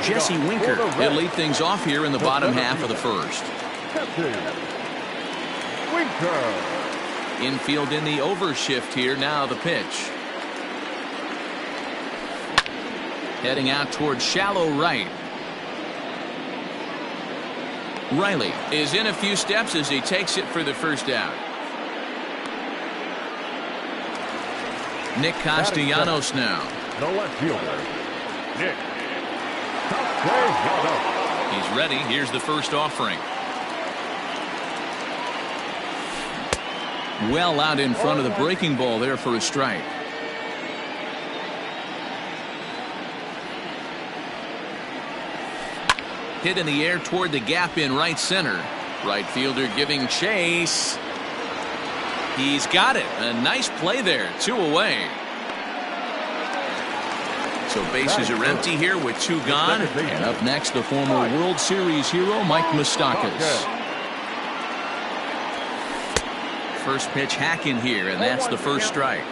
Jesse Winker. He'll lead things off here in the bottom half of the first. Infield in the overshift here. Now the pitch. Heading out towards shallow right. Riley is in a few steps as he takes it for the first out. Nick Castellanos now. No left fielder. Nick. He's ready. Here's the first offering. Well out in front of the breaking ball there for a strike. Hit in the air toward the gap in right center. Right fielder giving chase. He's got it. A nice play there. 2 away. So bases are empty here with 2 gone. And up next, the former World Series hero, Mike Moustakas. First pitch hacking here, and that's the first strike.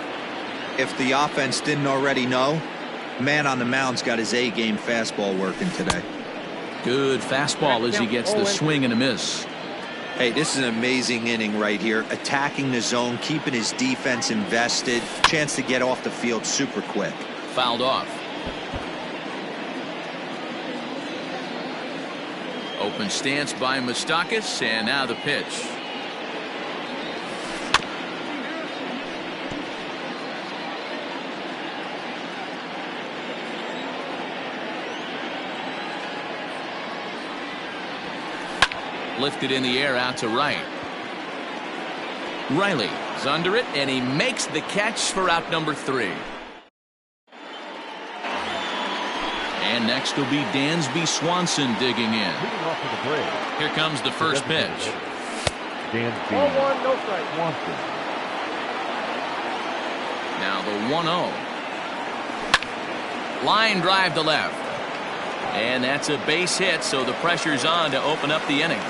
If the offense didn't already know, man on the mound's got his A-game fastball working today. Good fastball as he gets the swing and a miss. Hey, this is an amazing inning right here. Attacking the zone, keeping his defense invested. Chance to get off the field super quick. Fouled off. Open stance by Moustakas, and now the pitch. Lifted in the air out to right. Riley is under it, and he makes the catch for out number 3. And next will be Dansby Swanson digging in. Here comes the first pitch. Dansby. Swanson. Now the 1-0. Line drive to left. And that's a base hit, so the pressure's on to open up the inning.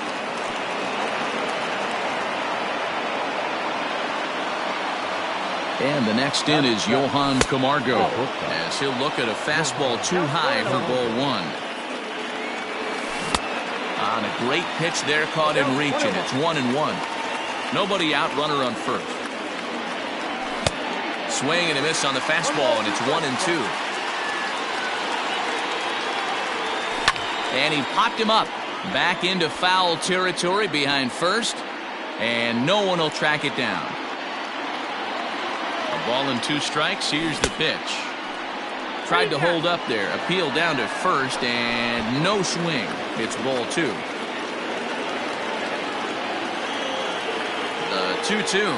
And the next in is Johan Camargo, as he'll look at a fastball too high for ball 1. On a great pitch there, caught him reaching. It's 1-1. Nobody out, runner on first. Swing and a miss on the fastball, and it's 1-2. And he popped him up back into foul territory behind first, and no one will track it down. A ball and 2 strikes. Here's the pitch. Tried to hold up there. Appeal down to first, and no swing. It's ball 2. The 2-2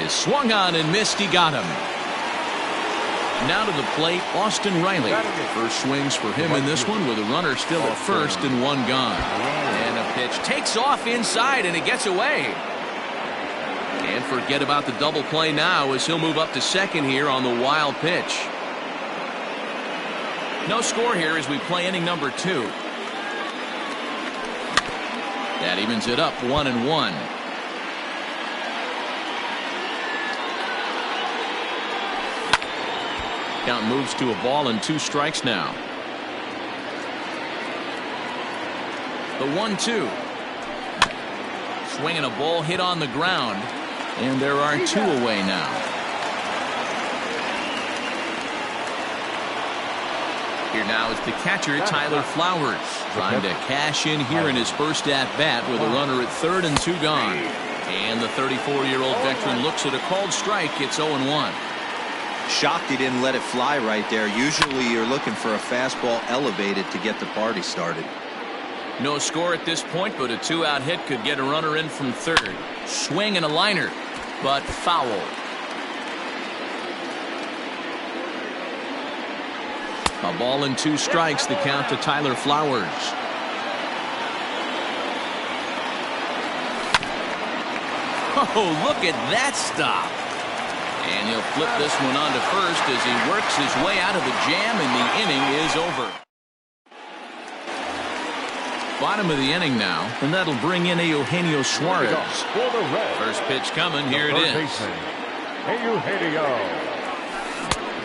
is swung on and missed. He got him. Now to the plate, Austin Riley. First swings for him in this one with a runner still at first and 1 gone. And a pitch takes off inside, and it gets away. And forget about the double play now as he'll move up to second here on the wild pitch. No score here as we play inning number 2. That evens it up 1-1. Count moves to a ball and 2 strikes now. The 1-2. Swinging a ball hit on the ground. And there are 2 away now. Here now is the catcher, Tyler Flowers, trying to cash in here in his first at-bat with a runner at third and 2 gone. And the 34-year-old veteran looks at a called strike. It's 0-1. Shocked he didn't let it fly right there. Usually you're looking for a fastball elevated to get the party started. No score at this point, but a 2-out hit could get a runner in from third. Swing and a liner, but foul. A ball and 2 strikes, the count to Tyler Flowers. Oh, look at that stop. And he'll flip this one on to first as he works his way out of the jam, and the inning is over. Bottom of the inning now, and that'll bring in Eugenio Suarez. First pitch coming, here it is.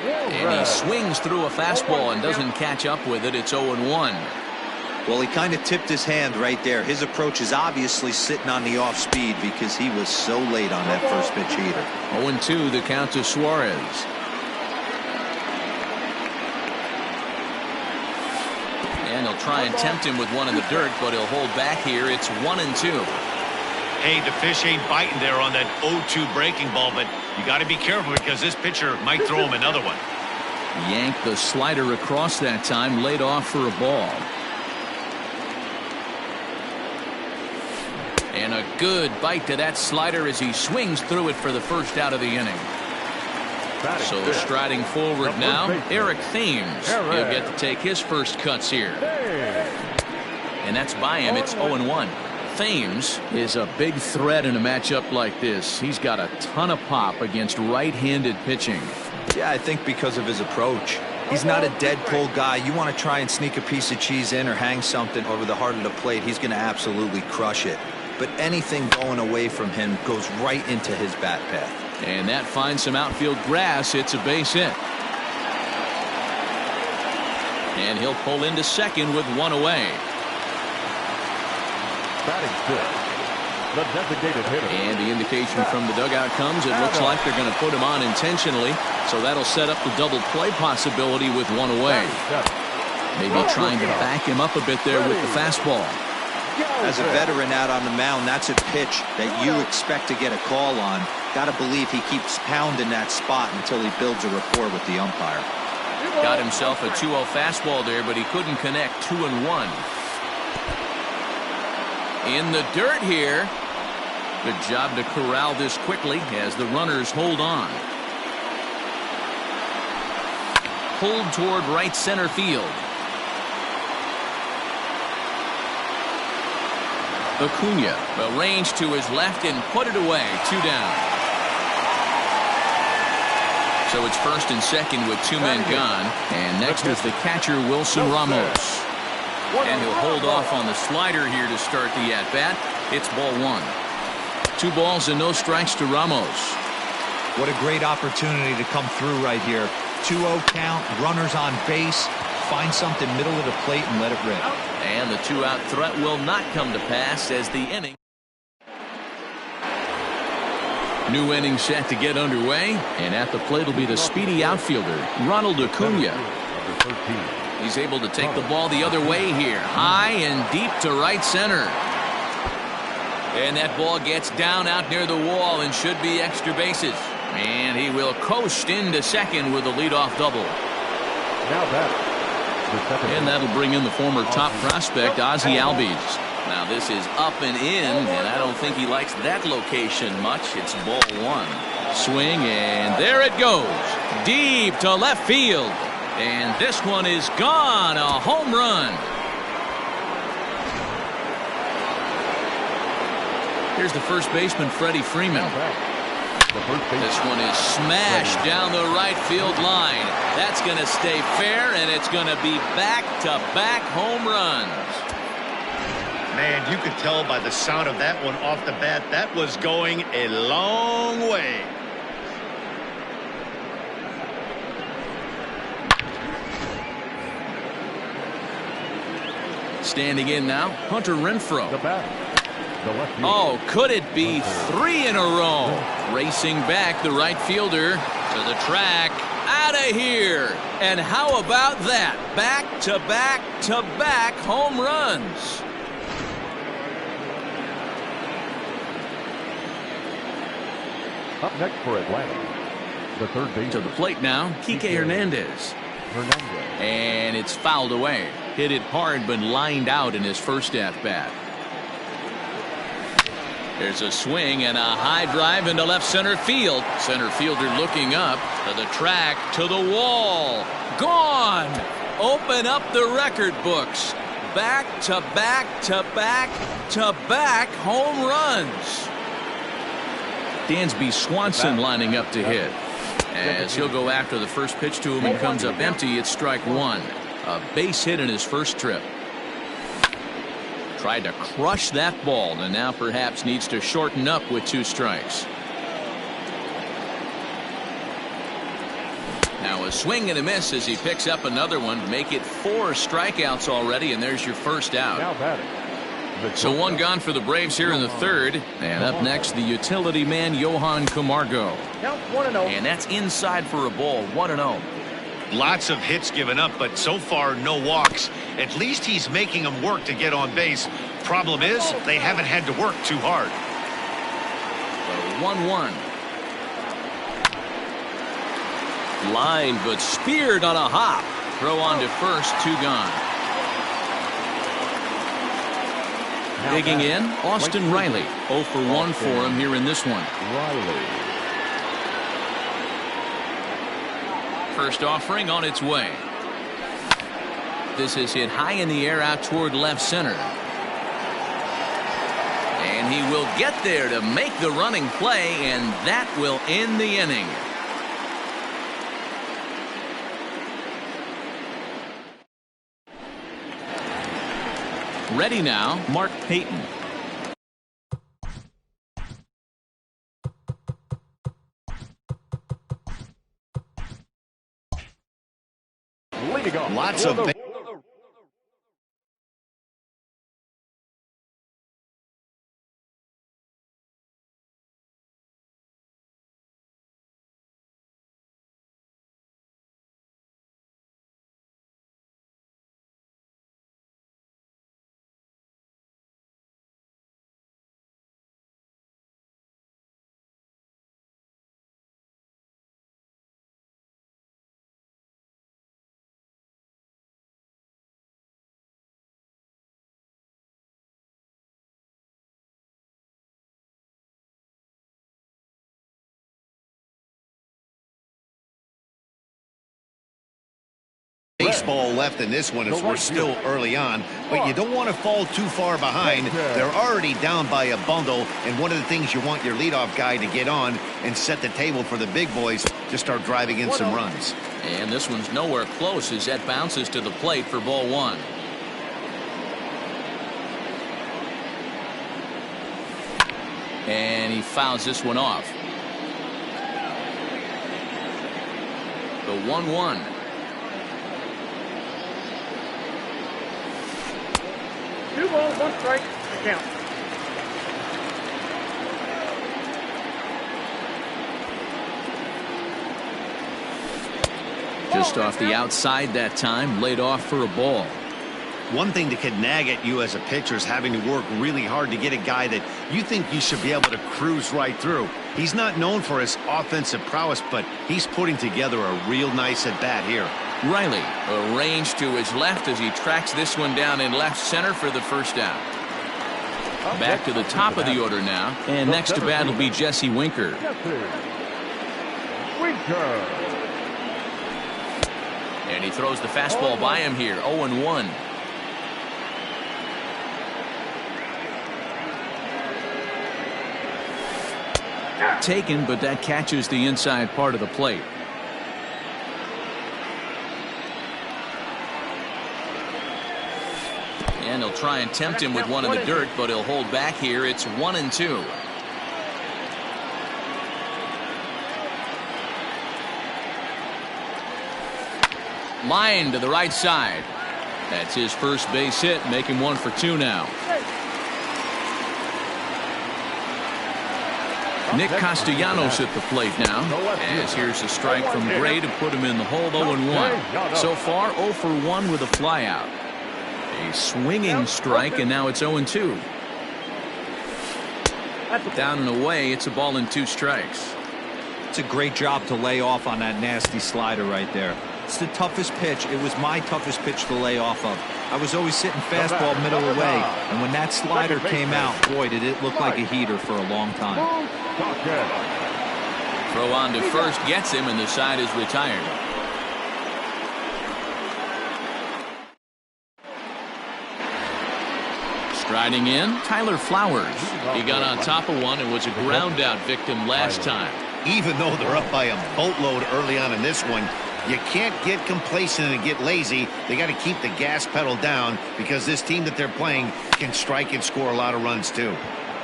And he swings through a fastball and doesn't catch up with it. It's 0-1. Well, he kind of tipped his hand right there. His approach is obviously sitting on the off speed because he was so late on that first pitch heater. 0-2 the count to Suarez. And he'll try and tempt him with one in the dirt, but he'll hold back here. It's 1-2. Hey, the fish ain't biting there on that 0-2 breaking ball, but you got to be careful because this pitcher might throw him another one. Yanked the slider across that time, laid off for a ball. And a good bite to that slider as he swings through it for the first out of the inning. So striding forward now, Eric Thames. He'll get to take his first cuts here. And that's by him. It's 0-1. Thames is a big threat in a matchup like this. He's got a ton of pop against right-handed pitching. Yeah, I think because of his approach. He's not a dead pull guy. You want to try and sneak a piece of cheese in or hang something over the heart of the plate, he's going to absolutely crush it. But anything going away from him goes right into his bat path. And that finds some outfield grass. It's a base hit. And he'll pull into second with one away. Batting fifth, the designated hitter. And the indication from the dugout comes. It looks like they're going to put him on intentionally. So that'll set up the double play possibility with one away. Maybe trying to back him up a bit there with the fastball. As a veteran out on the mound, that's a pitch that you expect to get a call on. Got to believe he keeps pounding that spot until he builds a rapport with the umpire. Got himself a 2-0 fastball there, but he couldn't connect. 2-1. In the dirt here. Good job to corral this quickly as the runners hold on. Pulled toward right center field. Acuna will range to his left and put it away. 2 down. So it's first and second with 2 men gone. And next is the catcher, Wilson Ramos. And he'll hold off on the slider here to start the at-bat. It's ball 1. 2 balls and no strikes to Ramos. What a great opportunity to come through right here. 2-0 count, runners on base. Find something middle of the plate and let it rip. And the 2-out threat will not come to pass as the inning. New inning set to get underway. And at the plate will be the speedy outfielder, Ronald Acuna. He's able to take the ball the other way here. High and deep to right center. And that ball gets down out near the wall and should be extra bases. And he will coast into second with a leadoff double. Now that. And that'll bring in the former top prospect, Ozzie Albies. Now this is up and in, and I don't think he likes that location much. It's ball 1. Swing, and there it goes. Deep to left field. And this one is gone. A home run. Here's the first baseman, Freddie Freeman. This one is smashed down the right field line. That's going to stay fair, and it's going to be back-to-back home runs. Man, you could tell by the sound of that one off the bat, that was going a long way. Standing in now, Hunter Renfroe. The bat. Oh, could it be 3 in a row? Racing back, the right fielder to the track. Out of here. And how about that? Back-to-back-to-back home runs. Up next for Atlanta, the third base. To the plate now, Kike Hernandez. And it's fouled away. Hit it hard, but lined out in his first at-bat. There's a swing and a high drive into left center field. Center fielder looking up to the track, to the wall. Gone. Open up the record books. Back-to-back-to-back-to-back home runs. Dansby Swanson lining up to hit. As he'll go after the first pitch to him and comes up empty, it's strike 1. A base hit in his first trip. Tried to crush that ball and now perhaps needs to shorten up with 2 strikes. Now a A swing and a miss as he picks up another one. Make it 4 strikeouts already, and there's your first out. Now batting. So 1 gone for the Braves here in the 3rd. And up next, the utility man, Johan Camargo. Count 1-0. And that's inside for a ball, 1-0. Lots of hits given up, but so far no walks. At least he's making them work to get on base. Problem is, they haven't had to work too hard. So 1-1. Line, but speared on a hop. Throw on to first, 2 gone. Digging in, Austin Riley. 0 for 1 for him here in this one. Riley. First offering on its way. This is hit high in the air out toward left center. And he will get there to make the running play, and that will end the inning. Ready now, Mark Payton. Leading off. Lots of baseball left in this one as we're still early on, but you don't want to fall too far behind. They're already down by a bundle, and one of the things you want your leadoff guy to get on and set the table for the big boys to start driving in some runs. And this one's nowhere close as that bounces to the plate for ball 1. And he fouls this one off. The 1-1. Two balls, 1 strike. Count. Just off the outside that time, laid off for a ball. One thing that could nag at you as a pitcher is having to work really hard to get a guy that you think you should be able to cruise right through. He's not known for his offensive prowess, but he's putting together a real nice at-bat here. Riley arranged to his left as he tracks this one down in left center for the first out. Back to the top of the order now, and next to bat will be Jesse Winker. And he throws the fastball by him here, 0-1. Taken, but that catches the inside part of the plate. And he'll try and tempt him with one in the dirt, but he'll hold back here. It's 1-2. Line to the right side. That's his first base hit, making 1 for 2 now. Nick Castellanos at the plate now, as here's a strike from Gray to put him in the hole. 0-1. So far 0 for 1 with a flyout. A swinging strike, and now it's 0-2. Down and away, it's a ball and 2 strikes. It's a great job to lay off on that nasty slider right there. It's the toughest pitch. It was my toughest pitch to lay off of. I was always sitting fastball middle away, and when that slider came out, boy, did it look like a heater for a long time. Throw on to first gets him, and the side is retired. Striding in, Tyler Flowers. He got on top of one and was a ground out victim last time. Even though they're up by a boatload early on in this one, you can't get complacent and get lazy. They got to keep the gas pedal down because this team that they're playing can strike and score a lot of runs too.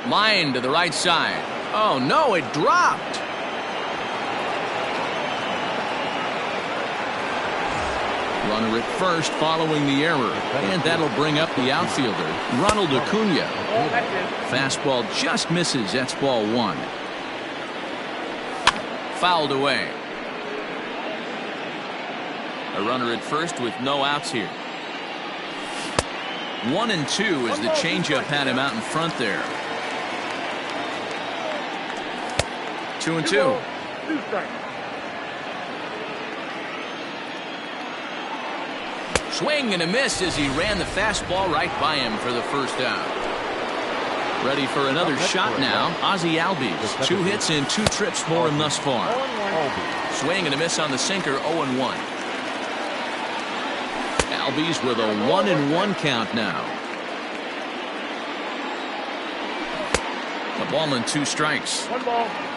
Line to the right side. Oh no, it dropped. Runner at first following the error. And that'll bring up the outfielder, Ronald Acuna. Fastball just misses. That's ball one. Fouled away. A runner at first with no outs here. 1-2 as the changeup had him out in front there. 2-2. Swing and a miss as he ran the fastball right by him for the first out. Ready for another shot now. Ozzie Albies. 2 hits and 2 trips for him thus far. Swing and a miss on the sinker. 0-1. Albies with a 1-1 count now. A ball and 2 strikes.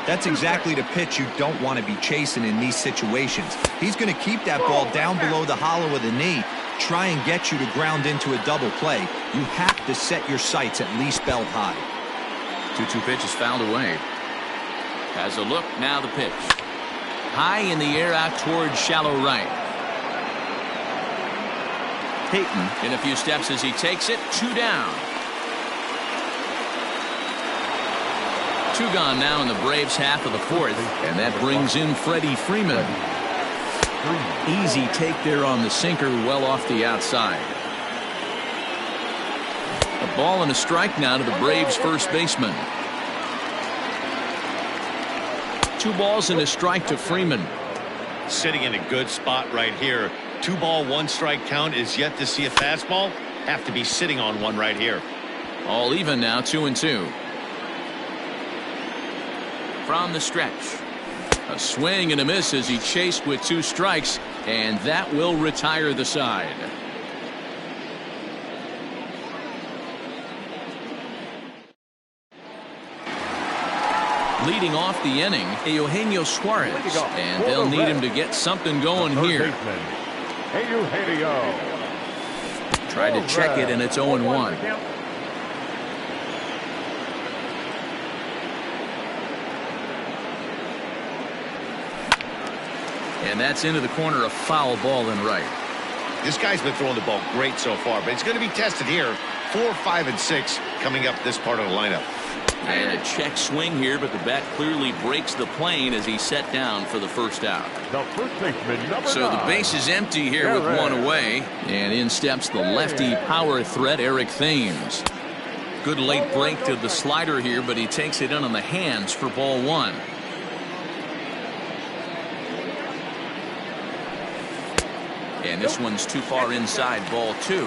That's exactly the pitch you don't want to be chasing in these situations. He's going to keep that ball down below the hollow of the knee, try and get you to ground into a double play. You have to set your sights at least belt high. 2-2 pitch is fouled away. Has a look, now the pitch. High in the air out towards shallow right. Payton in a few steps as he takes it. 2 down. 2 gone now in the Braves' half of the fourth, and that brings in Freddie Freeman. Easy take there on the sinker, well off the outside. A ball and a strike now to the Braves' first baseman. 2 balls and a strike to Freeman. Sitting in a good spot right here. 2 ball, 1 strike count is yet to see a fastball. Have to be sitting on one right here. All even now, 2-2. From the stretch. A swing and a miss as he chased with 2 strikes, and that will retire the side. Leading off the inning, Eugenio Suarez, and they'll need him to get something going here. Tried to check it, and it's 0-1. And that's into the corner, a foul ball and right. This guy's been throwing the ball great so far, but it's going to be tested here. 4, 5, and 6 coming up this part of the lineup. And a check swing here, but the bat clearly breaks the plane as he's set down for the first out. So the base is empty here with 1 away. And in steps the lefty power threat, Eric Thames. Good late break to the slider here, but he takes it in on the hands for ball 1. And this one's too far inside, ball 2.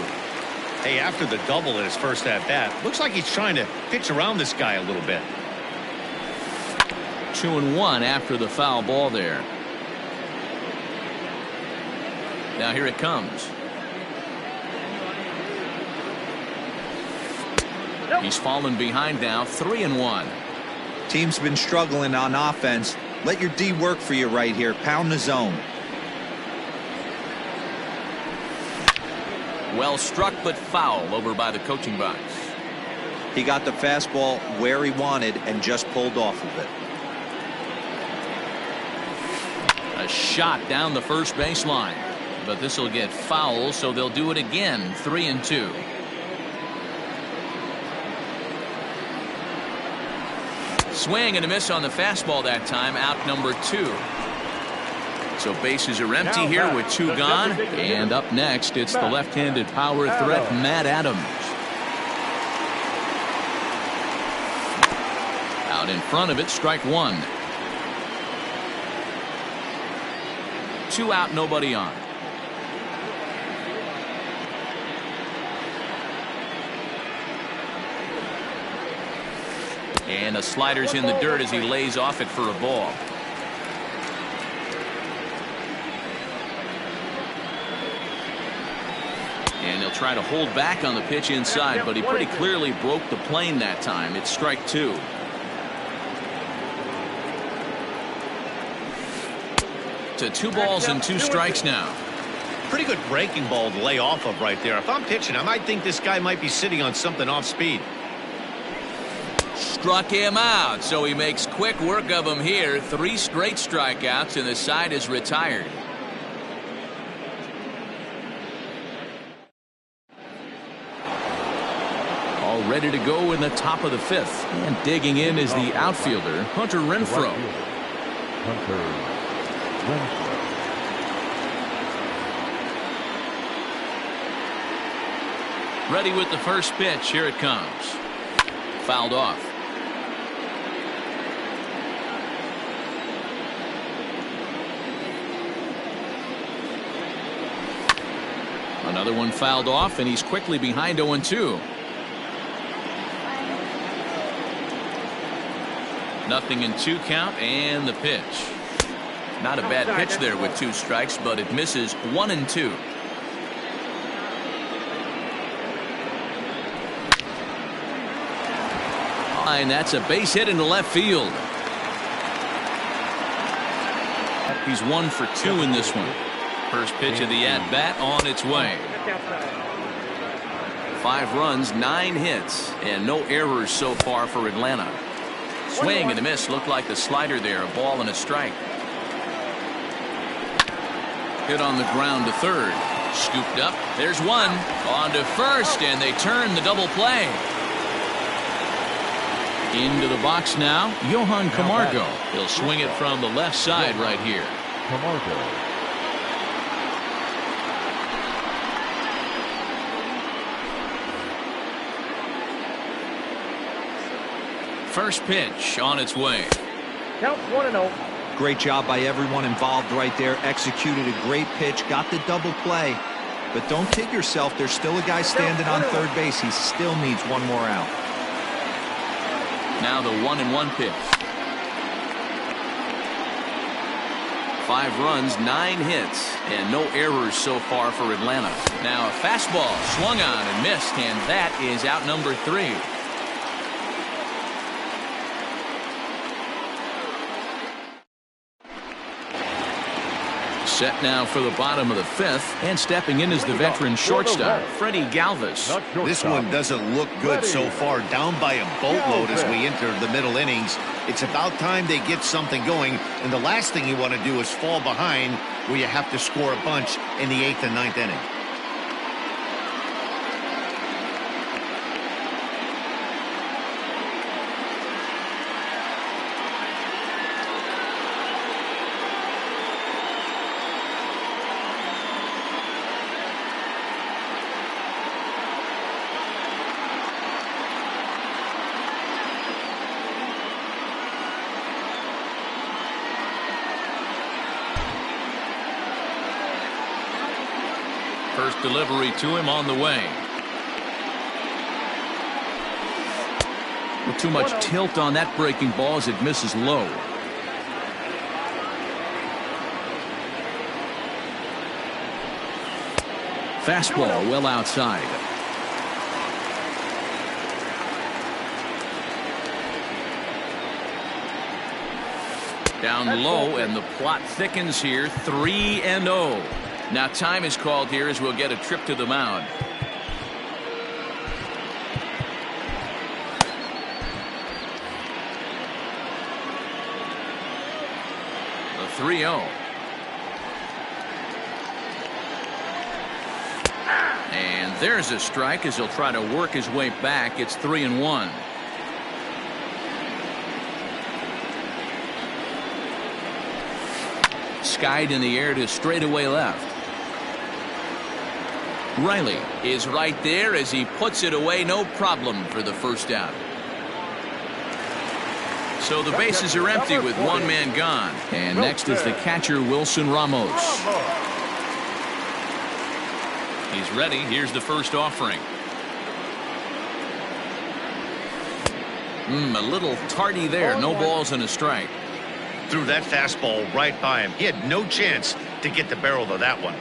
Hey, after the double in his first at-bat, looks like he's trying to pitch around this guy a little bit. 2-1 after the foul ball there. Now here it comes. He's fallen behind now, 3-1. Team's been struggling on offense. Let your D work for you right here. Pound the zone. Well struck, but foul over by the coaching box. He got the fastball where he wanted and just pulled off of it. A shot down the first baseline, but this will get foul, so they'll do it again. 3-2. Swing and a miss on the fastball that time. Out number 2. So bases are empty here with 2 gone. And up next, it's the left-handed power threat, Matt Adams. Out in front of it, strike 1. 2 out, nobody on. And the slider's in the dirt as he lays off it for a ball. And he'll try to hold back on the pitch inside, but he pretty clearly broke the plane that time. It's strike 2. To 2 balls and 2 strikes now. Pretty good breaking ball to lay off of right there. If I'm pitching, I might think this guy might be sitting on something off speed. Struck him out, so he makes quick work of him here. 3 straight strikeouts, and the side is retired. ready to go in the top of the 5th. And digging in is the outfielder, Hunter Renfroe. Hunter Renfroe. Ready with the first pitch. Here it comes. Fouled off. Another one fouled off, and he's quickly behind 0-2. Nothing in 2 count, and the pitch. Not a bad pitch there with 2 strikes, but it misses 1-2. And that's a base hit into left field. He's 1 for 2 in this one. First pitch of the at-bat on its way. 5 runs, 9 hits, and no errors so far for Atlanta. Swing and a miss. Looked like the slider there. A ball and a strike. Hit on the ground to third. Scooped up. There's one. On to first, and they turn the double play. Into the box now, Johan Camargo. He'll swing it from the left side right here. Camargo. First pitch on its way. Count 1-0. Great job by everyone involved right there. Executed a great pitch. Got the double play. But don't kid yourself. There's still a guy standing on third base. He still needs one more out. Now the 1-1 pitch. 5 runs, 9 hits, and no errors so far for Atlanta. Now a fastball swung on and missed, and that is out number 3. Set now for the bottom of the 5th, and stepping in is the veteran shortstop, Freddie Galvis. This one doesn't look good so far. Down by a boatload as we enter the middle innings. It's about time they get something going, and the last thing you want to do is fall behind where you have to score a bunch in the 8th and 9th inning. First delivery to him on the way. With too much tilt on that breaking ball as it misses low. Fastball well outside. Down low, and the plot thickens here. 3-0. Now time is called here as we'll get a trip to the mound. The 3-0. And there's a strike as he'll try to work his way back. It's 3-1. Skied in the air to straightaway left. Riley is right there as he puts it away. No problem for the first out. So the bases are empty with 1 man gone. And next is the catcher, Wilson Ramos. He's ready. Here's the first offering. A little tardy there. No balls and a strike. Threw that fastball right by him. He had no chance to get the barrel of that one.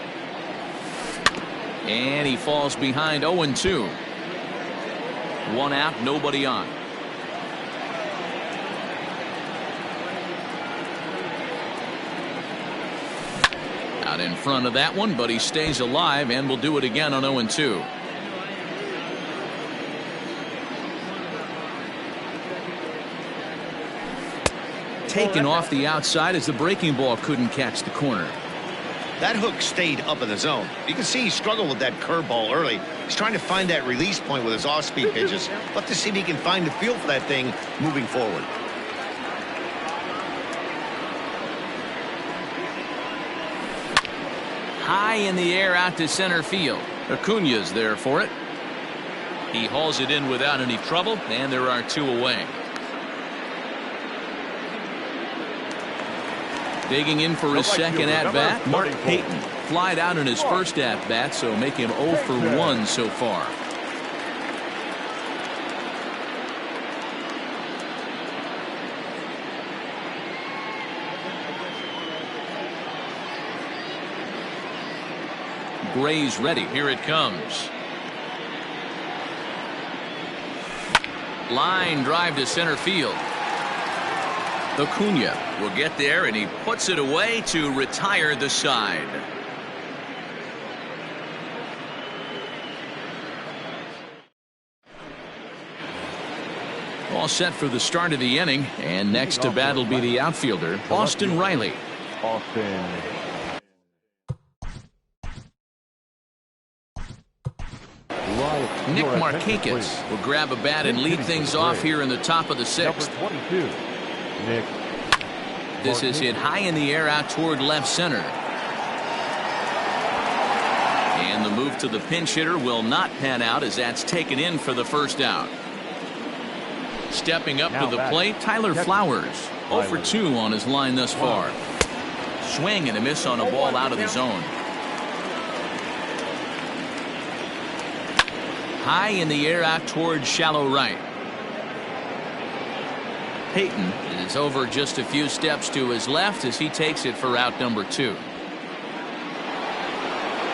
And he falls behind 0-2. 1 out, nobody on. Out in front of that one, but he stays alive and will do it again on 0-2. Taken off the outside as the breaking ball couldn't catch the corner. That hook stayed up in the zone. You can see he struggled with that curveball early. He's trying to find that release point with his off-speed pitches. Love to see if he can find the feel for that thing moving forward. High in the air out to center field. Acuna's there for it. He hauls it in without any trouble, and there are 2 away. Digging in for his second at-bat, Mark Payton. Flied out in his first at-bat, so make him 0 for 1 so far. Gray's ready. Here it comes. Line drive to center field. Acuna will get there, and he puts it away to retire the side. All set for the start of the inning, and next to bat will be the outfielder, Austin Riley. Nick Markakis will grab a bat and lead things off here in the top of the 6th. This is hit high in the air out toward left center. And the move to the pinch hitter will not pan out as that's taken in for the first out. Stepping up to the plate, Tyler Flowers. 0 for 2 on his line thus far. Swing and a miss on a ball out of the zone. High in the air out toward shallow right. Payton is over just a few steps to his left as he takes it for out number 2.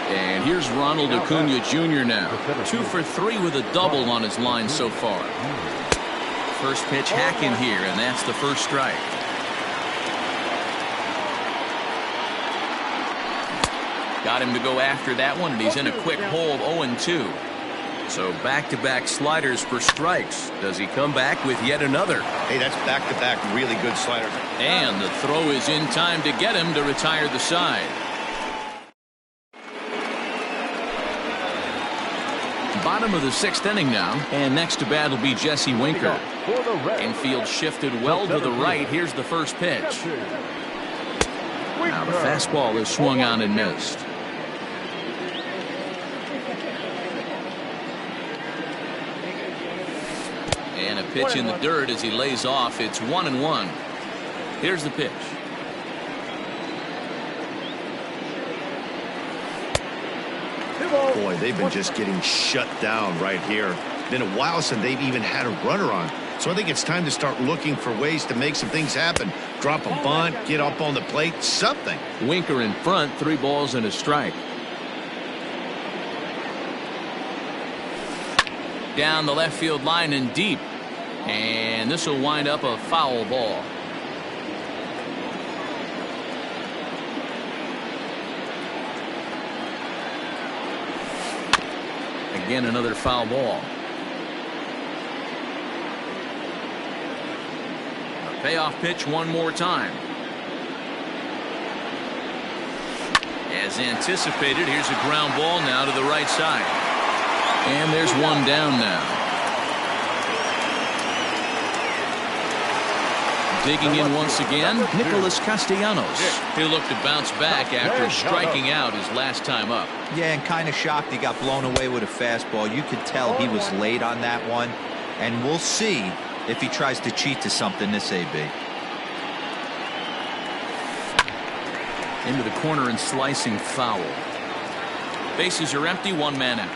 And here's Ronald Acuna Jr. now. 2 for 3 with a double on his line so far. First pitch hacking here, and that's the first strike. Got him to go after that one, and he's in a quick hole of 0-2. So back-to-back sliders for strikes. Does he come back with yet another? Hey, that's back-to-back really good sliders. And the throw is in time to get him to retire the side. Bottom of the 6th inning now, and next to bat will be Jesse Winker. Infield shifted well to the right. Here's the first pitch. Now the fastball is swung on and missed. And a pitch in the dirt as he lays off. It's 1-1. Here's the pitch. Boy, they've been just getting shut down right here. Been a while since they've even had a runner on. So I think it's time to start looking for ways to make some things happen. Drop a bunt, get up on the plate, something. Winker in front, 3 balls and a strike. Down the left field line and deep. And this will wind up a foul ball. Again, another foul ball. A payoff pitch one more time. As anticipated, here's a ground ball now to the right side. And there's one down now. Digging in once again, Nicholas Castellanos. He'll look to bounce back after striking out his last time up. Yeah, and kind of shocked he got blown away with a fastball. You could tell he was late on that one. And we'll see if he tries to cheat to something this AB. Into the corner and slicing foul. Bases are empty, 1 man out.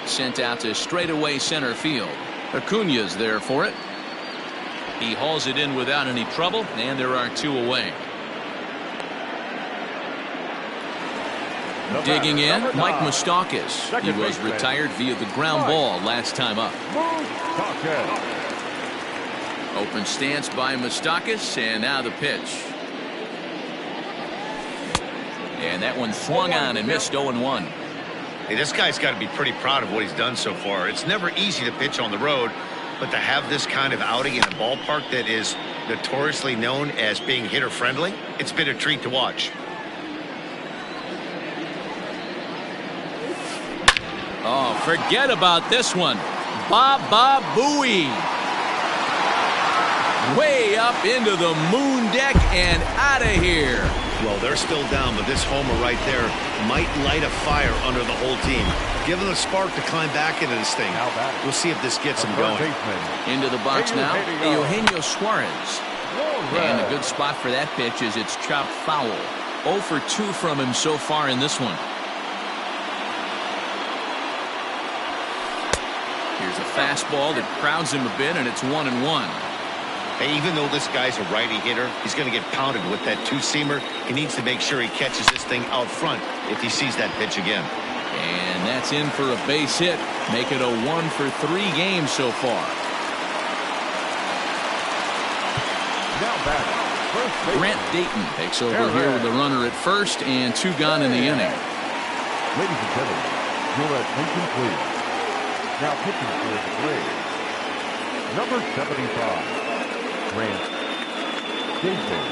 Sent out to straightaway center field. Acuna's there for it. He hauls it in without any trouble, and there are 2 away. Digging in, Mike Moustakas. He was retired via the ground ball last time up. Open stance by Moustakas, and now the pitch. And that one swung on and missed 0-1. Hey, this guy's got to be pretty proud of what he's done so far. It's never easy to pitch on the road, but to have this kind of outing in a ballpark that is notoriously known as being hitter-friendly. It's been a treat to watch. Oh, forget about this one. Baba Booey. Way up into the moon deck and out of here. Well, they're still down, but this homer right there might light a fire under the whole team. Give them a spark to climb back into this thing. We'll see if this gets them going. Into the box now, Eugenio Suarez. And a good spot for that pitch is it's chopped foul. 0 for 2 from him so far in this one. Here's a fastball that crowds him a bit, and it's 1-1. Hey, even though this guy's a righty hitter, he's going to get pounded with that two-seamer. He needs to make sure he catches this thing out front if he sees that pitch again. And that's in for a base hit. Make it a 1 for 3 games so far. Now back. Grant Dayton takes over here with a runner at first and 2 gone in the inning. Ladies and gentlemen, your attention please. Now pitching for the Braves, number 75, Grant Dayton.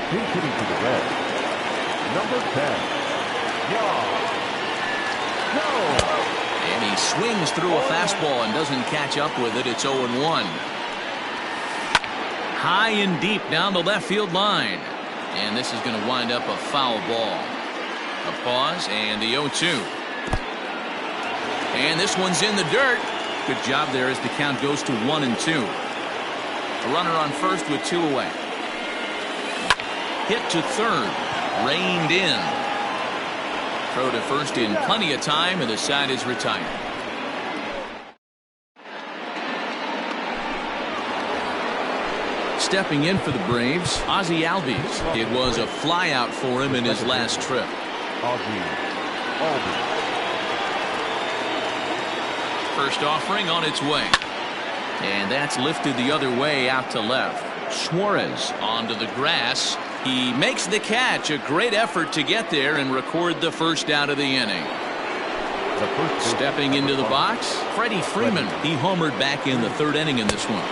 He's hitting to the red, number 10, And he swings through a fastball and doesn't catch up with it. It's 0-1. High and deep down the left field line. And this is going to wind up a foul ball. A pause and the 0-2. And this one's in the dirt. Good job there as the count goes to 1-2. A runner on first with 2 away. Hit to third. Reined in. Throw to first in plenty of time, and the side is retired. Stepping in for the Braves, Ozzie Albies. It was a flyout for him in his last trip. First offering on its way. And that's lifted the other way out to left. Suarez onto the grass. He makes the catch. A great effort to get there and record the first out of the inning. Stepping into the box, Freddie Freeman. He homered back in the 3rd inning in this one.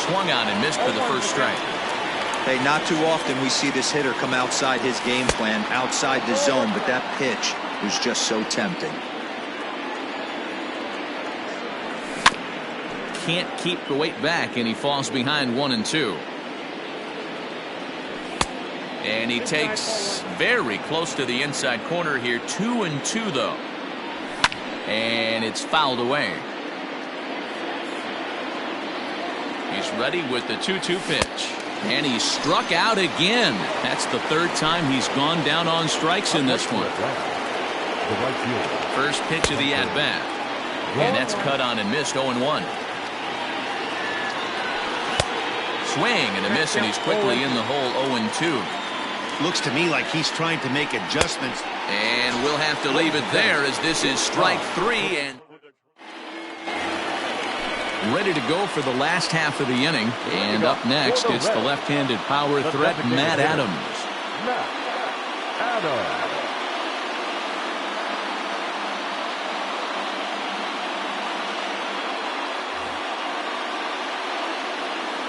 Swung on and missed for the first strike. Hey, not too often we see this hitter come outside his game plan, outside the zone, but that pitch was just so tempting. Can't keep the weight back, and he falls behind 1-2. And he takes very close to the inside corner here. 2-2 though. And it's fouled away. He's ready with the 2-2 pitch. And he's struck out again. That's the 3rd time he's gone down on strikes in this one. First pitch of the at-bat. And that's cut on and missed. 0-1. Swing and a miss, and he's quickly in the hole. 0-2. Looks to me like he's trying to make adjustments. And we'll have to leave it there as this is strike 3 and ready to go for the last half of the inning. And up next, it's the left-handed power threat, Matt Adams.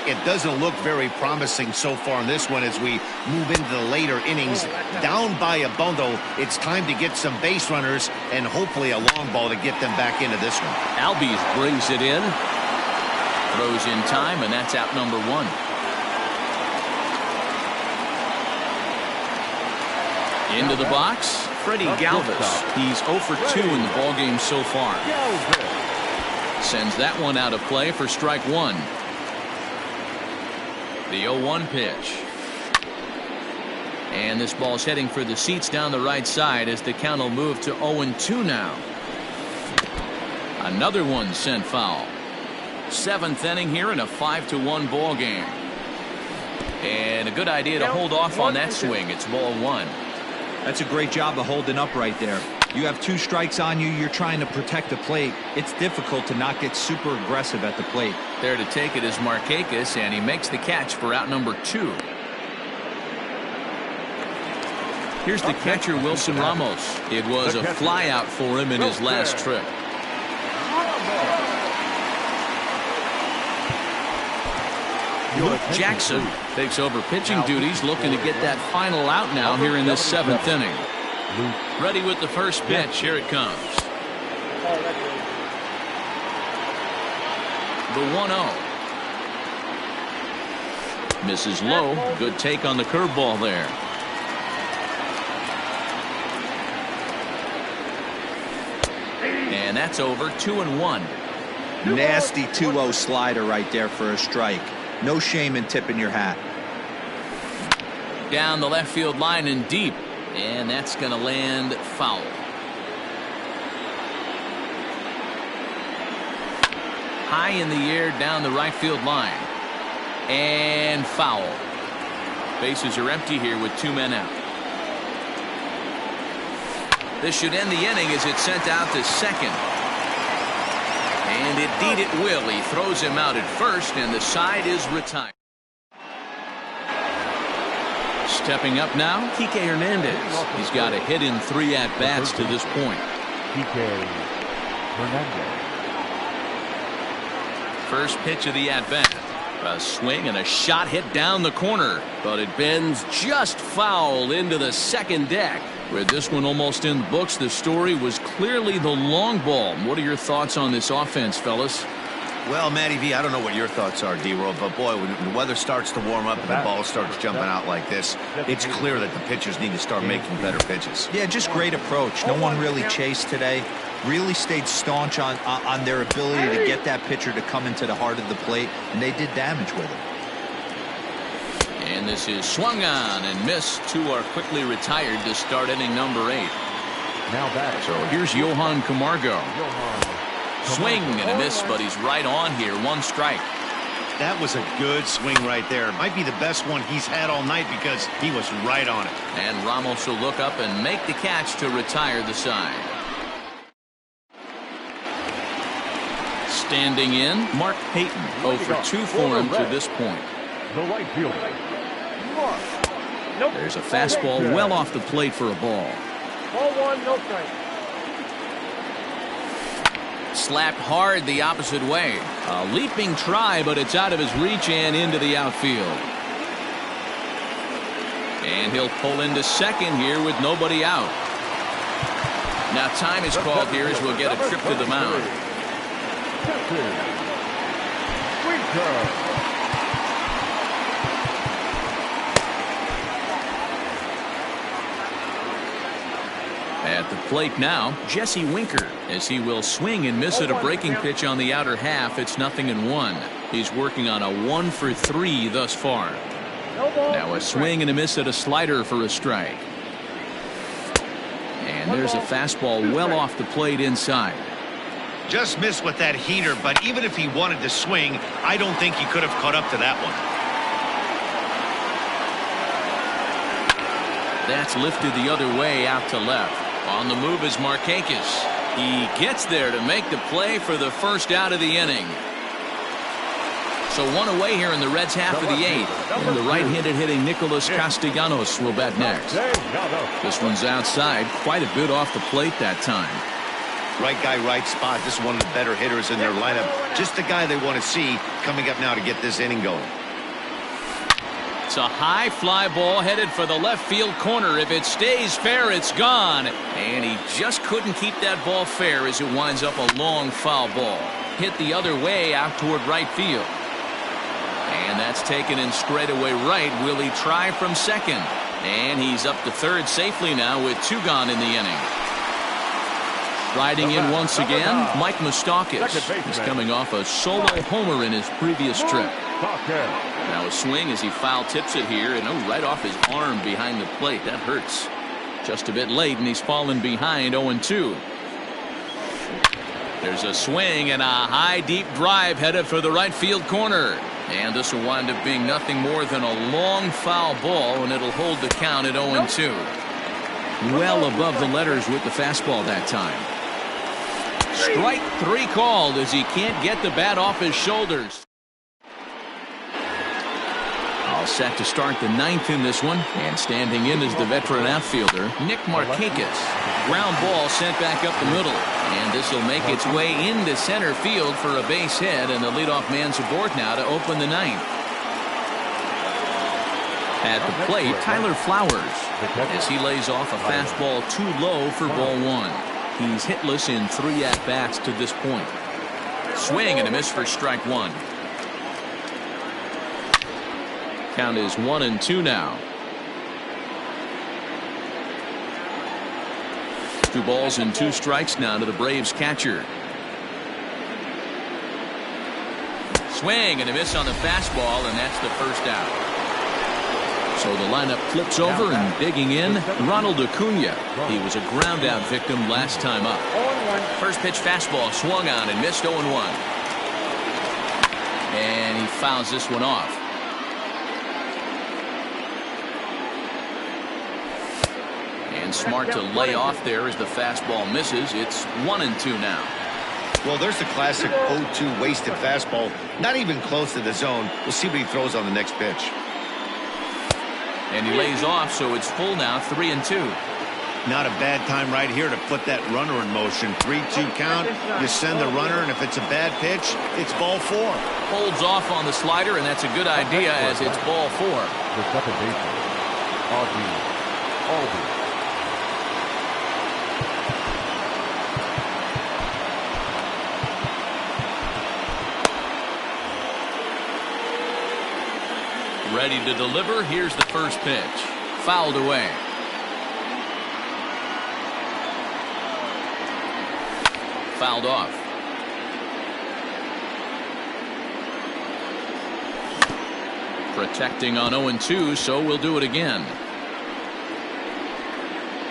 It doesn't look very promising so far in this one as we move into the later innings. Down by a bundle, it's time to get some base runners and hopefully a long ball to get them back into this one. Albies brings it in. Throws in time, and that's out number 1. Into the box, Freddie Galvis. He's 0 for 2 in the ballgame so far. Sends that one out of play for strike 1. The 0-1 pitch. And this ball's heading for the seats down the right side as the count will move to 0-2 now. Another one sent foul. 7th inning here in a 5-1 ball game. And a good idea to hold off on that swing. It's ball 1. That's a great job of holding up right there. You have 2 strikes on you. You're trying to protect the plate. It's difficult to not get super aggressive at the plate. There to take it is Markakis, and he makes the catch for out number 2. Here's the catcher, Wilson Ramos. It was a flyout for him in his last trip. Luke Jackson takes over pitching duties, looking to get that final out now here in this 7th inning. Ready with the first pitch. Here it comes. The 1-0. Misses low. Good take on the curveball there. And that's over. 2-1. Nasty 2-0 slider right there for a strike. No shame in tipping your hat. Down the left field line and deep. And that's going to land foul. High in the air down the right field line. And foul. Bases are empty here with 2 men out. This should end the inning as it's sent out to second. And indeed it will. He throws him out at first, and the side is retired. Stepping up now, Kike Hernandez. He's got a hit in 3 at-bats to this point. Kike Hernandez. First pitch of the at-bat. A swing and a shot hit down the corner, but it bends just foul into the second deck. With this one almost in the books, the story was clearly the long ball. What are your thoughts on this offense, fellas? Well, Matty V, I don't know what your thoughts are, D-Roll, but boy, when the weather starts to warm up and the ball starts jumping out like this, it's clear that the pitchers need to start making better pitches. Yeah, just great approach. No one really chased today. Really stayed staunch on their ability to get that pitcher to come into the heart of the plate, and they did damage with it. And this is swung on and missed. 2 are quickly retired to start inning number 8. Now back. So here's Johan Camargo. Swing and a miss, but he's right on here. 1 strike. That was a good swing right there. Might be the best one he's had all night because he was right on it. And Ramos will look up and make the catch to retire the side. Standing in, Mark Payton. 0 for 2 for him to this point. The right fielder. There's a fastball well off the plate for a ball. Ball 1, no strike. Slapped hard the opposite way. A leaping try, but it's out of his reach and into the outfield. And he'll pull into second here with nobody out. Now time is called here as we'll get a trip to the mound. At the plate now, Jesse Winker, as he will swing and miss at a breaking pitch on the outer half. It's 0-1. He's working on a 1 for 3 thus far. Now a swing and a miss at a slider for a strike. And there's a fastball well off the plate inside. Just missed with that heater, but even if he wanted to swing, I don't think he could have caught up to that one. That's lifted the other way out to left. On the move is Markakis. He gets there to make the play for the first out of the inning. So 1 away here in the Reds' half of the 8th. And the right-handed hitting Nicholas Castellanos will bat next. This one's outside, quite a bit off the plate that time. Right guy, right spot. This is one of the better hitters in their lineup. Just the guy they want to see coming up now to get this inning going. It's a high fly ball headed for the left field corner. If it stays fair, it's gone. And he just couldn't keep that ball fair as it winds up a long foul ball. Hit the other way out toward right field. And that's taken in straightaway right. Will he try from second? And he's up to third safely now with 2 gone in the inning. Riding in once again, Mike Moustakas. He's coming off a solo homer in his previous trip. Now a swing as he foul tips it here, and right off his arm behind the plate. That hurts. Just a bit late, and he's fallen behind 0-2. There's a swing and a high deep drive headed for the right field corner. And this will wind up being nothing more than a long foul ball, and it'll hold the count at 0-2. Well above the letters with the fastball that time. Strike 3 called as he can't get the bat off his shoulders. All set to start the 9th in this one. And standing in is the veteran outfielder, Nick Markakis. Ground ball sent back up the middle. And this will make its way into center field for a base hit. And the leadoff man's aboard now to open the 9th. At the plate, Tyler Flowers, as he lays off a fastball too low for ball one. He's hitless in 3 at-bats to this point. Swing and a miss for strike one. Count is 1-2 now. 2 balls and 2 strikes now to the Braves catcher. Swing and a miss on the fastball, and that's the first out. So the lineup flips over, and digging in, Ronald Acuna. He was a ground out victim last time up. First pitch fastball swung on and missed 0-1. And he fouls this one off. And smart to lay off there as the fastball misses. It's 1-2 now. Well, there's the classic 0-2 wasted fastball. Not even close to the zone. We'll see what he throws on the next pitch. And he lays off, so it's full now, 3-2. Not a bad time right here to put that runner in motion. 3-2 count. You send the runner, and if it's a bad pitch, it's ball 4. Holds off on the slider, and that's a good idea as it's ball 4. The second baseman, Aldi. Ready to deliver. Here's the first pitch. Fouled away. Fouled off. Protecting on 0-2, so we'll do it again.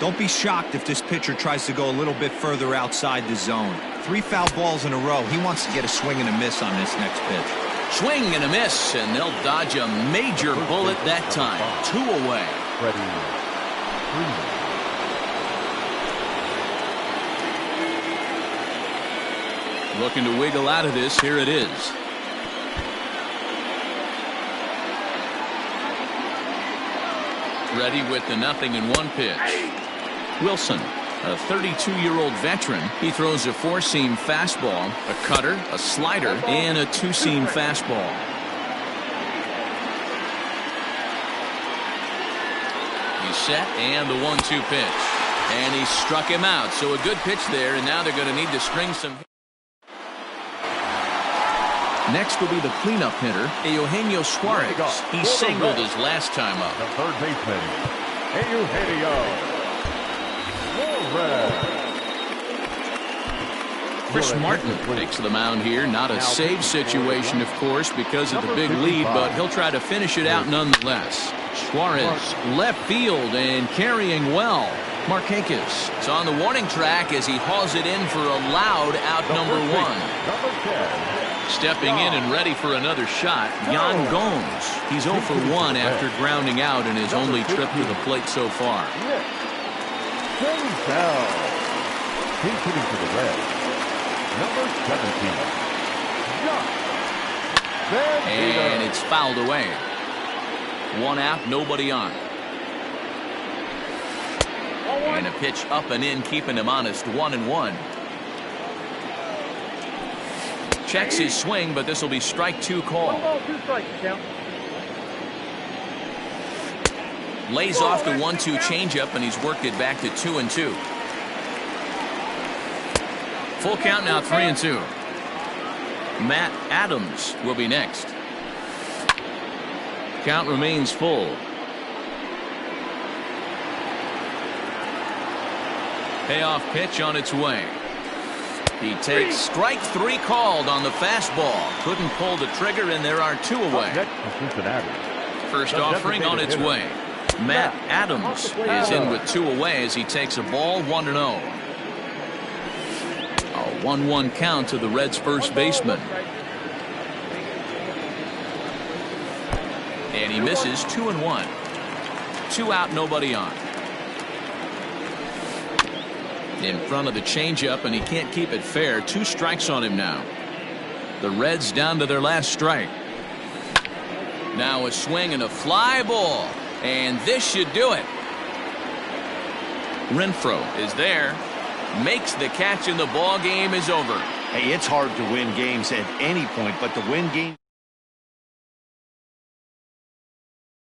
Don't be shocked if this pitcher tries to go a little bit further outside the zone. 3 foul balls in a row. He wants to get a swing and a miss on this next pitch. Swing and a miss, and they'll dodge a major bullet that time. 2 away. Looking to wiggle out of this. Here it is. Ready with the 0-1 pitch. Wilson, a 32-year-old veteran. He throws a 4-seam fastball, a cutter, a slider, and a 2-seam fastball. He's set, and the 1-2 pitch. And he struck him out. So a good pitch there, and now they're going to need to string some. Next will be the cleanup hitter, Eugenio Suarez. He singled his last time up. The third baseman, Eugenio. Chris Martin takes the mound here. Not a save situation, of course, because of the big lead, but he'll try to finish it out nonetheless. Suarez, left field, and carrying well. Markakis is on the warning track as he hauls it in for a loud out number 1. Stepping in and ready for another shot, Yan Gomes. He's 0 for 1 after grounding out in his only trip to the plate so far. He's hitting to the red. Number 17. And it's fouled away. 1 out, nobody on. And a pitch up and in, keeping him honest. 1-1. Checks his swing, but this will be strike 2 call. 1 ball, 2 strikes, count. Lays off the 1-2 changeup, and he's worked it back to 2-2. Full count now, 3-2. Matt Adams will be next. Count remains full. Payoff pitch on its way. He takes strike 3 called on the fastball. Couldn't pull the trigger, and there are 2 away. First offering on its way. Matt Adams is in with 2 away as he takes a ball 1-0. A 1-1 count to the Reds' first baseman. And he misses 2-1. 2 out, nobody on. In front of the changeup, and he can't keep it fair. 2 strikes on him now. The Reds down to their last strike. Now a swing and a fly ball. And this should do it. Renfroe is there. Makes the catch, and the ball game is over. Hey, it's hard to win games at any point, but to win games